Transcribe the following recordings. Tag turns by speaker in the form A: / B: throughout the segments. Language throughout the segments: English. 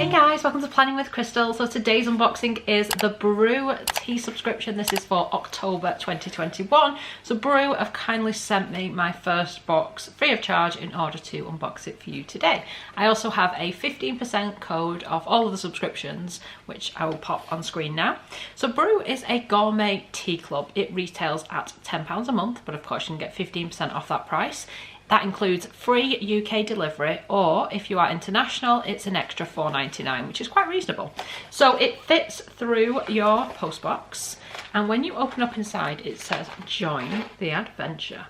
A: Hey guys, welcome to Planning with Crystal. So today's unboxing is the BRUU tea subscription. This is for October 2021. So BRUU have kindly sent me my first box free of charge in order to unbox it for you today. I also have a 15% code off all of the subscriptions, which I will pop on screen now. So BRUU is a gourmet tea club. It retails at £10 a month, but of course you can get 15% off that price. That includes free UK delivery, or if you are international, it's an extra £4.99, which is quite reasonable. So it fits through your postbox, and when you open up inside, it says, join the adventure.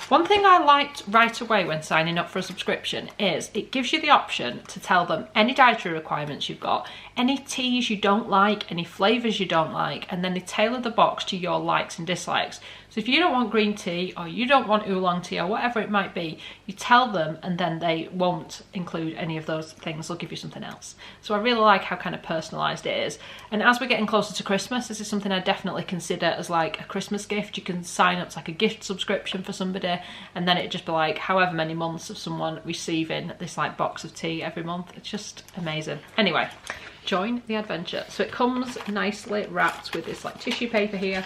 A: One thing I liked right away when signing up for a subscription is it gives you the option to tell them any dietary requirements you've got, any teas you don't like, any flavours you don't like, and then they tailor the box to your likes and dislikes. So if you don't want green tea, or you don't want oolong tea, or whatever it might be, you tell them and then they won't include any of those things. They'll give you something else. So I really like how kind of personalised it is. And as we're getting closer to Christmas, this is something I definitely consider as like a Christmas gift. You can sign up to like a gift subscription for somebody, and then it'd just be like however many months of someone receiving this like box of tea every month. It's just amazing. Anyway, join the adventure. So it comes nicely wrapped with this like tissue paper here.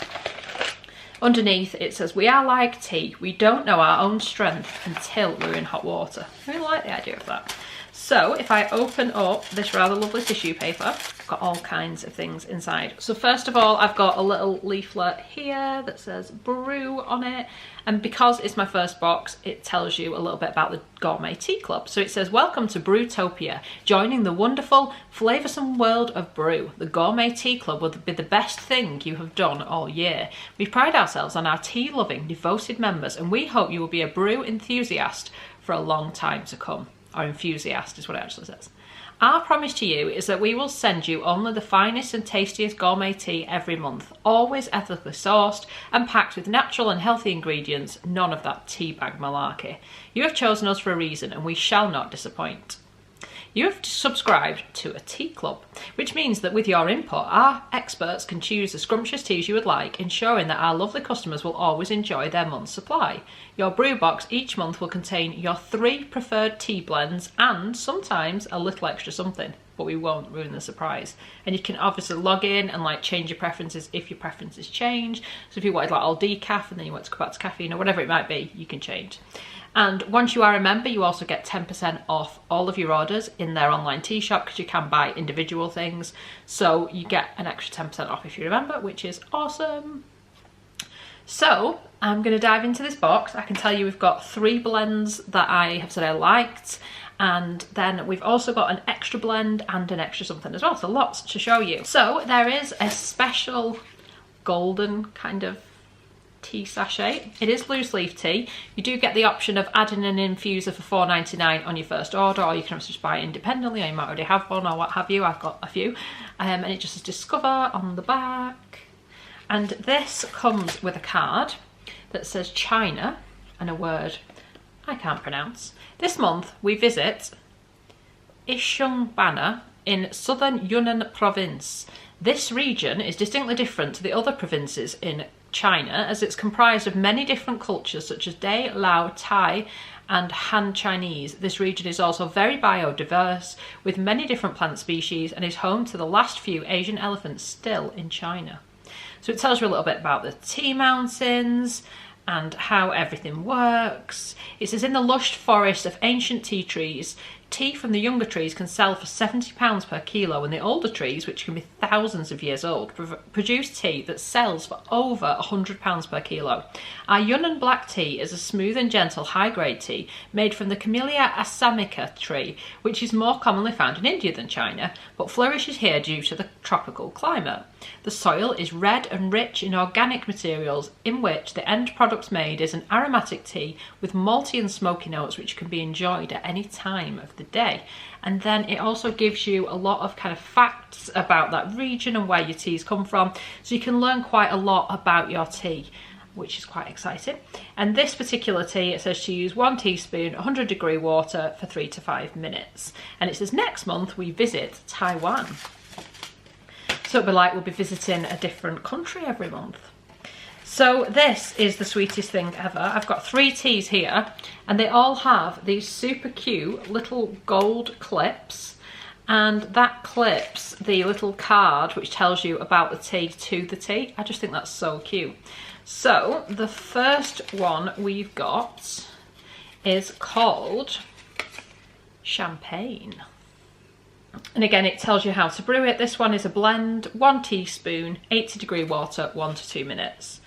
A: Underneath it says, we are like tea, we don't know our own strength until we're in hot water. I really like the idea of that. So if I open up this rather lovely tissue paper, I've got all kinds of things inside. So first of all, I've got a little leaflet here that says BRUU on it. And because it's my first box, it tells you a little bit about the Gourmet Tea Club. So it says, welcome to BRUUtopia, joining the wonderful, flavoursome world of BRUU. The Gourmet Tea Club will be the best thing you have done all year. We pride ourselves on our tea-loving, devoted members, and we hope you will be a BRUU enthusiast for a long time to come. Or enthusiast is what it actually says. Our promise to you is that we will send you only the finest and tastiest gourmet tea every month, always ethically sourced and packed with natural and healthy ingredients, none of that tea bag malarkey. You have chosen us for a reason and we shall not disappoint. You have subscribed to a tea club, which means that with your input, our experts can choose the scrumptious teas you would like, ensuring that our lovely customers will always enjoy their month's supply. Your BRUU box each month will contain your 3 preferred tea blends and sometimes a little extra something, but we won't ruin the surprise. And you can obviously log in and like change your preferences if your preferences change. So if you wanted like all decaf and then you want to go back to caffeine or whatever it might be, you can change. And once you are a member, you also get 10% off all of your orders in their online tea shop, because you can buy individual things. So you get an extra 10% off if you're a member, which is awesome. So I'm going to dive into this box. I can tell you we've got 3 blends that I have said I liked. And then we've also got an extra blend and an extra something as well. So lots to show you. So there is a special golden kind of tea sachet. It is loose leaf tea. You do get the option of adding an infuser for £4.99 on your first order, or you can also just buy it independently, or you might already have one or what have you. I've got a few. And it just says discover on the back. And this comes with a card that says China and a word I can't pronounce. This month we visit Xishuangbanna in southern Yunnan province. This region is distinctly different to the other provinces in China, as it's comprised of many different cultures such as Dai, Lao, Thai and Han Chinese. This region is also very biodiverse with many different plant species and is home to the last few Asian elephants still in China. So it tells you a little bit about the tea mountains and how everything works. It says, in the lush forest of ancient tea trees, tea from the younger trees can sell for £70 per kilo, and the older trees, which can be thousands of years old, produce tea that sells for over £100 per kilo. Our Yunnan black tea is a smooth and gentle high-grade tea made from the Camellia assamica tree, which is more commonly found in India than China, but flourishes here due to the tropical climate. The soil is red and rich in organic materials, in which the end product made is an aromatic tea with malty and smoky notes, which can be enjoyed at any time of the day. And then it also gives you a lot of kind of facts about that region and where your teas come from, so you can learn quite a lot about your tea, which is quite exciting. And this particular tea, it says to use 1 teaspoon 100-degree water for 3 to 5 minutes. And it says next month we visit Taiwan. So it'll be like we'll be visiting a different country every month. So this is the sweetest thing ever. I've got 3 teas here and they all have these super cute little gold clips, and that clips the little card which tells you about the tea to the tea. I just think that's so cute. So the first one we've got is called Champagne. And again, it tells you how to brew it. This one is a blend, 1 teaspoon, 80-degree water, 1 to 2 minutes.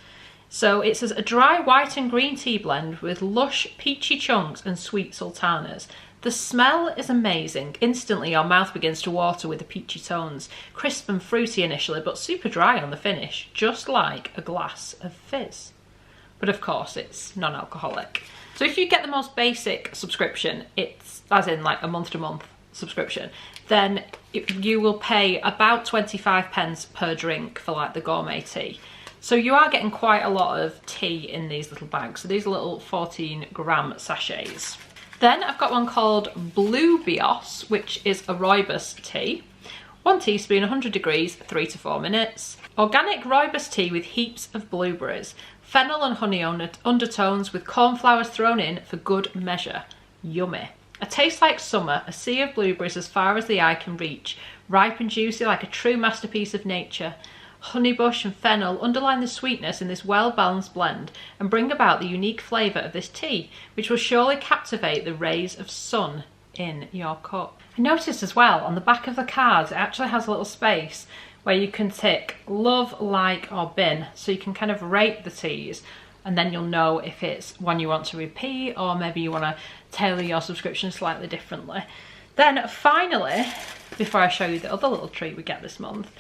A: So it says a dry white and green tea blend with lush peachy chunks and sweet sultanas. The smell is amazing. Instantly your mouth begins to water with the peachy tones. Crisp and fruity initially, but super dry on the finish, just like a glass of fizz. But of course it's non-alcoholic. So if you get the most basic subscription, it's as in like a month-to-month subscription, then you will pay about 25p per drink for like the gourmet tea. So you are getting quite a lot of tea in these little bags. So these are little 14-gram sachets. Then I've got one called BRUU Will, which is a rooibos tea. 1 teaspoon, 100 degrees, 3 to 4 minutes. Organic rooibos tea with heaps of blueberries. Fennel and honey undertones with cornflowers thrown in for good measure. Yummy. A taste like summer, a sea of blueberries as far as the eye can reach. Ripe and juicy like a true masterpiece of nature. Honeybush and fennel underline the sweetness in this well-balanced blend and bring about the unique flavour of this tea, which will surely captivate the rays of sun in your cup. I noticed as well on the back of the cards it actually has a little space where you can tick love, like or bin, so you can kind of rate the teas and then you'll know if it's one you want to repeat or maybe you want to tailor your subscription slightly differently. Then finally, before I show you the other little treat we get this month,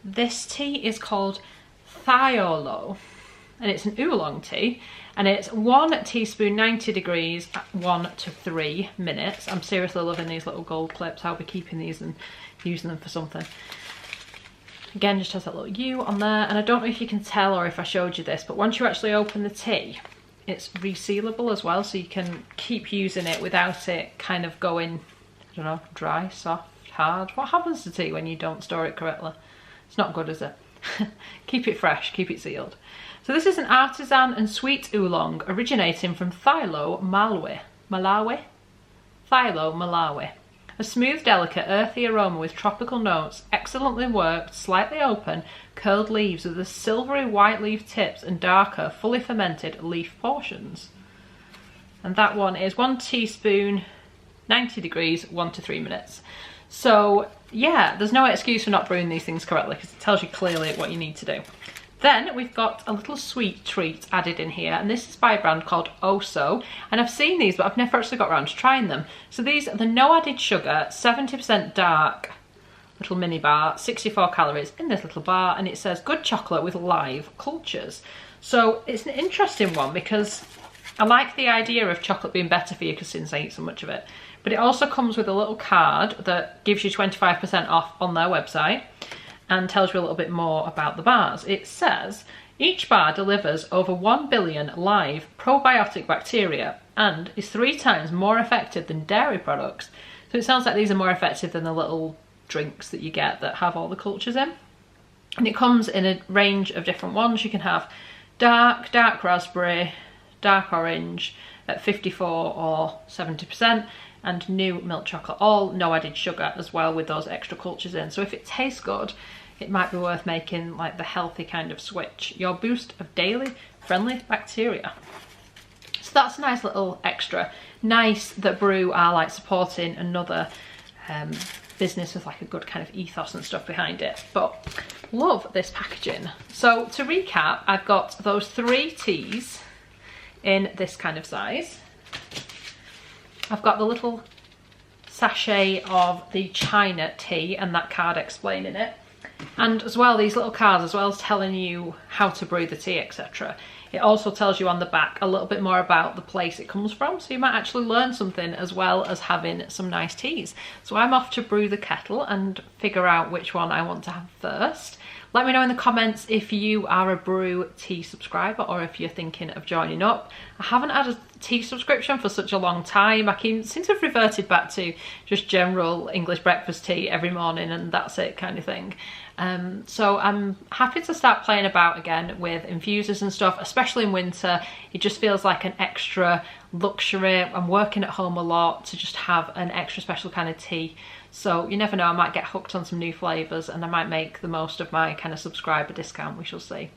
A: this tea is called Thiolo, and it's an oolong tea, and it's 1 teaspoon, 90 degrees, 1 to 3 minutes. I'm seriously loving these little gold clips. I'll be keeping these and using them for something. Again, just has that little U on there, and I don't know if you can tell or if I showed you this, but once you actually open the tea, it's resealable as well, so you can keep using it without it kind of going, I don't know, dry, soft, hard. What happens to tea when you don't store it correctly? It's not good, is it? Keep it fresh, keep it sealed. So this is an artisan and sweet oolong originating from Thiolo, Malawi. Thiolo, Malawi. A smooth, delicate, earthy aroma with tropical notes, excellently worked, slightly open, curled leaves with the silvery white leaf tips and darker, fully fermented leaf portions. And that one is 1 teaspoon, 90 degrees, 1 to 3 minutes. So yeah, there's no excuse for not brewing these things correctly because it tells you clearly what you need to do. Then we've got a little sweet treat added in here, and this is by a brand called Oso, and I've seen these but I've never actually got around to trying them. So these are the no added sugar, 70% dark little mini bar, 64 calories in this little bar, and it says good chocolate with live cultures. So it's an interesting one because I like the idea of chocolate being better for you because since I eat so much of it. But it also comes with a little card that gives you 25% off on their website and tells you a little bit more about the bars. It says, each bar delivers over 1 billion live probiotic bacteria and is 3 times more effective than dairy products. So it sounds like these are more effective than the little drinks that you get that have all the cultures in. And it comes in a range of different ones. You can have dark raspberry, dark orange at 54 or 70%, and new milk chocolate, all no added sugar as well with those extra cultures in. So if it tastes good, it might be worth making like the healthy kind of switch. Your boost of daily friendly bacteria. So that's a nice little extra. Nice that BRUU are like supporting another business with like a good kind of ethos and stuff behind it. But love this packaging. So to recap, I've got those 3 teas in this kind of size. I've got the little sachet of the China tea and that card explaining it. And as well, these little cards, as well as telling you how to brew the tea, etc. It also tells you on the back a little bit more about the place it comes from. So you might actually learn something as well as having some nice teas. So I'm off to brew the kettle and figure out which one I want to have first. Let me know in the comments if you are a BRUU tea subscriber or if you're thinking of joining up. I haven't had a tea subscription for such a long time. I seem to have reverted back to just general English breakfast tea every morning and that's it kind of thing. So I'm happy to start playing about again with infusers and stuff, especially in winter. It just feels like an extra luxury. I'm working at home a lot to just have an extra special kind of tea. So you never know, I might get hooked on some new flavours and I might make the most of my kind of subscriber discount, we shall see.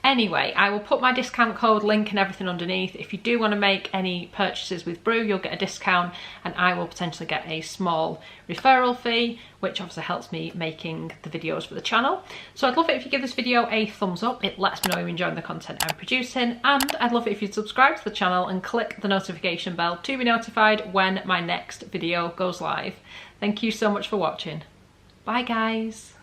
A: Anyway, I will put my discount code link and everything underneath. If you do want to make any purchases with BRUU, you'll get a discount and I will potentially get a small referral fee, which obviously helps me making the videos for the channel. So I'd love it if you give this video a thumbs up. It lets me know you're enjoying the content I'm producing, and I'd love it if you'd subscribe to the channel and click the notification bell to be notified when my next video goes live. Thank you so much for watching. Bye guys.